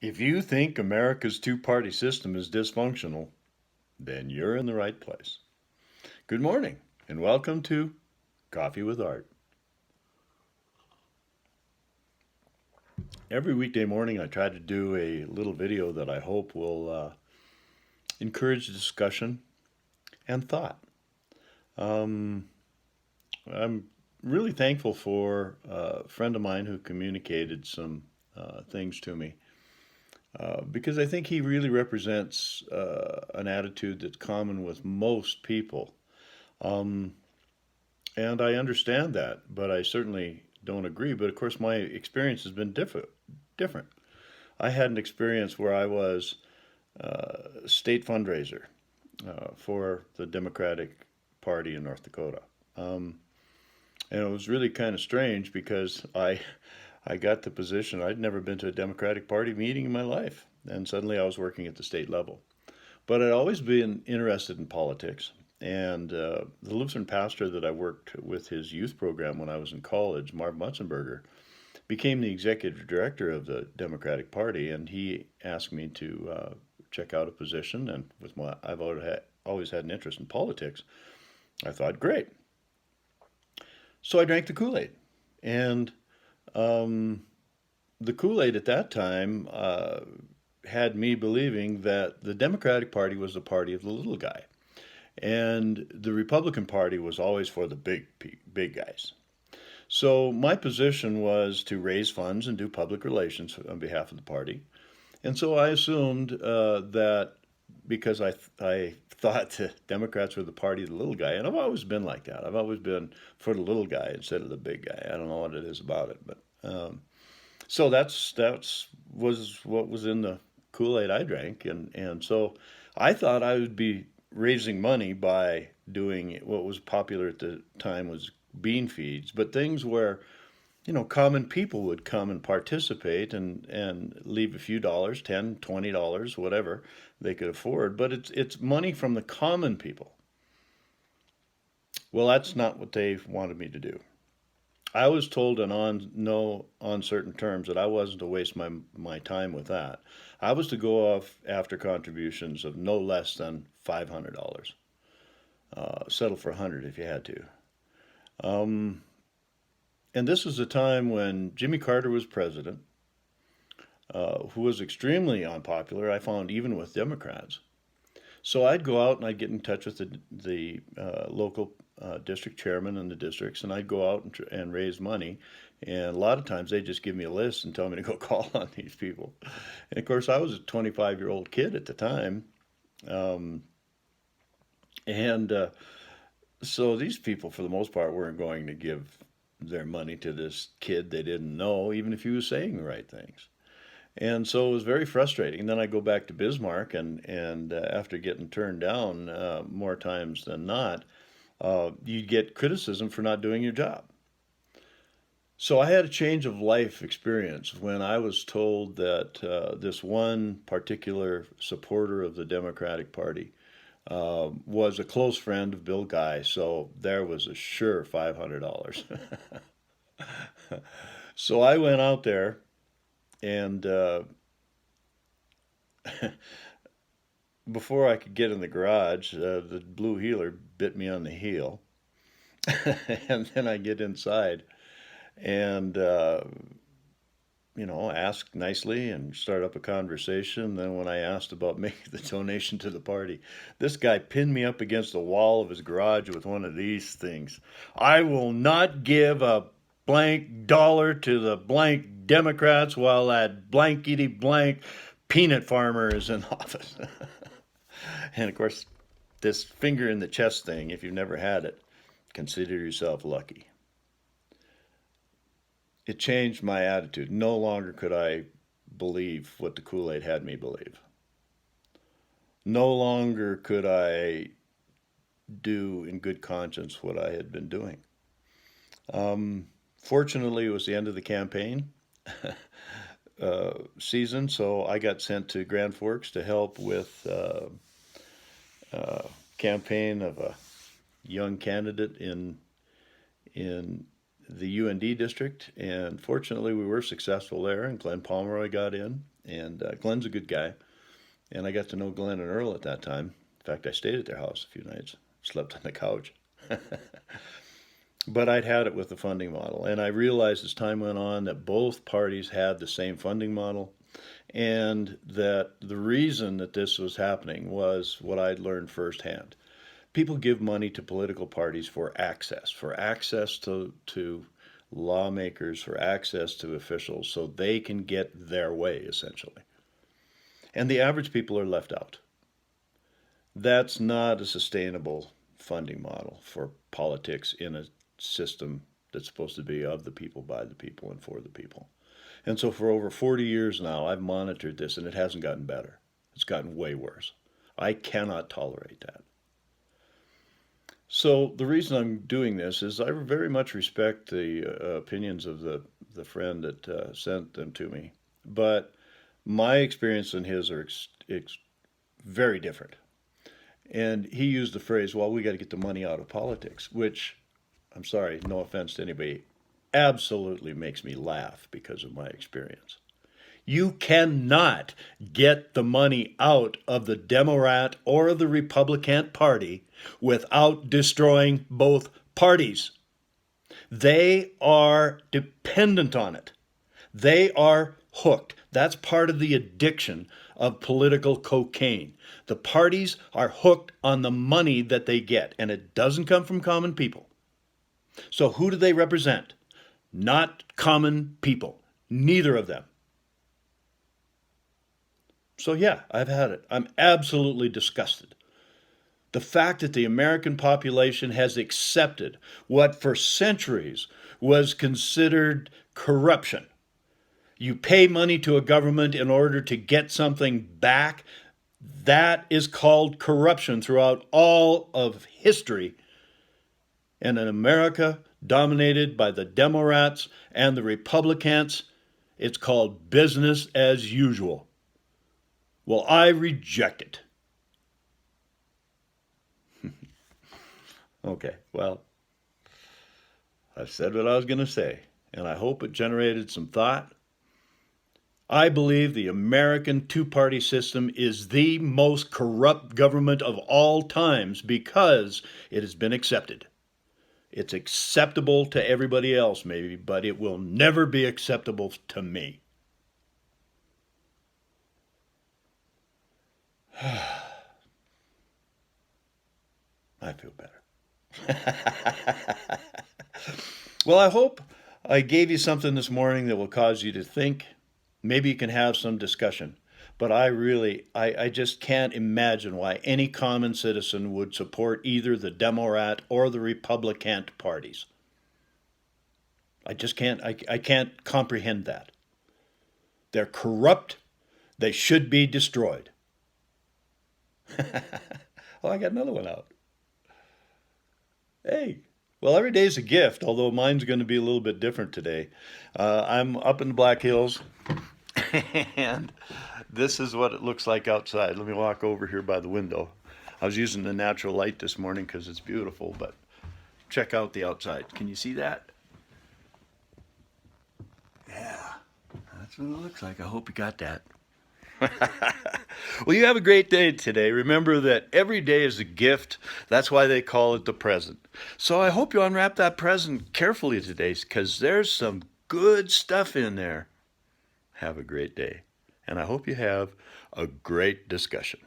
If you think America's two-party system is dysfunctional, then you're in the right place. Good morning, and welcome to Coffee with Art. Every weekday morning, I try to do a little video that I hope will encourage discussion and thought. Um, I'm really thankful for a friend of mine who communicated some things to me because I think he really represents an attitude that's common with most people. Um, and I understand that, but I certainly don't agree. But of course, my experience has been different. I had an experience where I was state fundraiser for the Democratic Party in North Dakota. Um, and it was really kind of strange because I got the position. I'd never been to a Democratic Party meeting in my life, and suddenly I was working at the state level. But I'd always been interested in politics. And the Lutheran pastor that I worked with his youth program when I was in college, Marv Mutzenberger, became the executive director of the Democratic Party, and he asked me to check out a position. And with my, always had an interest in politics. I thought, great. So I drank the Kool-Aid, and um, the Kool-Aid at that time had me believing that the Democratic Party was the party of the little guy. And the Republican Party was always for the big guys. So my position was to raise funds and do public relations on behalf of the party. And so I assumed that because I thought the Democrats were the party of the little guy, and I've always been like that. I've always been for the little guy instead of the big guy. I don't know what it is about it, but so that's was what was in the Kool-Aid I drank, and so I thought I would be raising money by doing what was popular at the time was bean feeds, but things where common people would come and participate and leave a few dollars, 10, $20, whatever they could afford, but it's money from the common people. Well, that's not what they wanted me to do. I was told in no uncertain terms that I wasn't to waste my time with that. I was to go off after contributions of no less than $500. Settle for 100 if you had to. Um, and this was a time when Jimmy Carter was president, who was extremely unpopular, I found, even with Democrats. So I'd go out and I'd get in touch with the local district chairman in the districts, and I'd go out and raise money. And a lot of times they'd just give me a list and tell me to go call on these people. And of course, I was a 25-year-old kid at the time. Um, and so these people, for the most part, weren't going to give their money to this kid they didn't know, even if he was saying the right things. And so it was very frustrating. And then I go back to Bismarck, and after getting turned down more times than not, you get criticism for not doing your job. So I had a change of life experience when I was told that this one particular supporter of the Democratic Party was a close friend of Bill Guy. So there was a sure $500. So I went out there and before I could get in the garage, the blue heeler bit me on the heel. And then I get inside and, ask nicely and start up a conversation. Then when I asked about making the donation to the party, this guy pinned me up against the wall of his garage with one of these things. I will not give a blank dollar to the blank Democrats while that blankety blank peanut farmer is in office. And of course, this finger in the chest thing, if you've never had it, consider yourself lucky. It changed my attitude. No longer could I believe what the Kool-Aid had me believe. No longer could I do in good conscience what I had been doing. Fortunately, it was the end of the campaign season, so I got sent to Grand Forks to help with campaign of a young candidate in the UND district, and fortunately we were successful there, and Glenn Pomeroy got in, and Glenn's a good guy, and I got to know Glenn and Earl at that time. In fact, I stayed at their house a few nights, slept on the couch. But I'd had it with the funding model, and I realized as time went on that both parties had the same funding model, and that the reason that this was happening was what I'd learned firsthand. People give money to political parties for access to lawmakers, for access to officials, so they can get their way, essentially. And the average people are left out. That's not a sustainable funding model for politics in a system that's supposed to be of the people, by the people, and for the people. And so for over 40 years now, I've monitored this, and it hasn't gotten better. It's gotten way worse. I cannot tolerate that. So the reason I'm doing this is I very much respect the opinions of the friend that sent them to me, but my experience and his are very different. And he used the phrase, well, we got to get the money out of politics, which, I'm sorry, no offense to anybody, absolutely makes me laugh because of my experience. You cannot get the money out of the Democrat or the Republican Party without destroying both parties. They are dependent on it. They are hooked. That's part of the addiction of political cocaine. The parties are hooked on the money that they get, and it doesn't come from common people. So who do they represent? Not common people. Neither of them. So yeah, I've had it. I'm absolutely disgusted. The fact that the American population has accepted what for centuries was considered corruption. You pay money to a government in order to get something back. That is called corruption throughout all of history. And in America, dominated by the Democrats and the Republicans, it's called business as usual. Well, I reject it. Okay, well, I've said what I was going to say, and I hope it generated some thought. I believe the American two-party system is the most corrupt government of all times because it has been accepted. It's acceptable to everybody else, maybe, but it will never be acceptable to me. I feel better. Well, I hope I gave you something this morning that will cause you to think. Maybe you can have some discussion. But I just can't imagine why any common citizen would support either the Democrat or the Republican parties. I just can't, I can't comprehend that. They're corrupt. They should be destroyed. Oh, I got another one out. Hey, well, every day's a gift, although mine's going to be a little bit different today. I'm up in the Black Hills, and this is what it looks like outside. Let me walk over here by the window. I was using the natural light this morning because it's beautiful, but check out the outside. Can you see that? Yeah, that's what it looks like. I hope you got that. Well, you have a great day today. Remember that every day is a gift. That's why they call it the present. So I hope you unwrap that present carefully today because there's some good stuff in there. Have a great day. And I hope you have a great discussion.